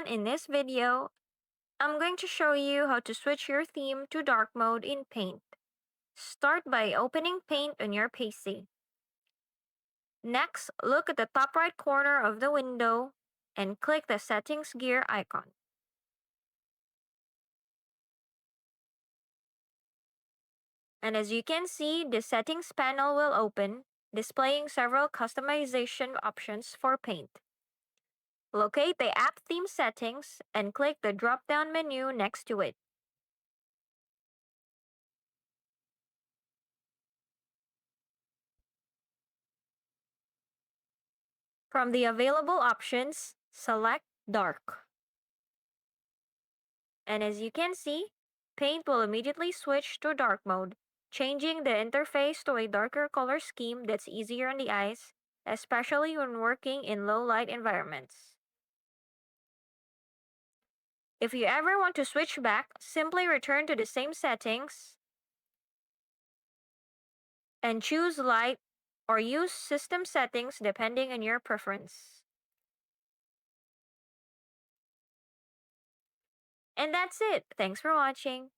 everyone, in this video, I'm going to show you how to switch your theme to dark mode in Paint. Start by opening Paint on your PC. Next, look at the top right corner of the window and click the Settings gear icon. And as you can see, the Settings panel will open, displaying several customization options for Paint. Locate the App Theme settings and click the drop-down menu next to it. From the available options, select Dark. And as you can see, Paint will immediately switch to dark mode, changing the interface to a darker color scheme that's easier on the eyes, especially when working in low light environments. If you ever want to switch back, simply return to the same settings and choose light or use system settings depending on your preference. And that's it. Thanks for watching.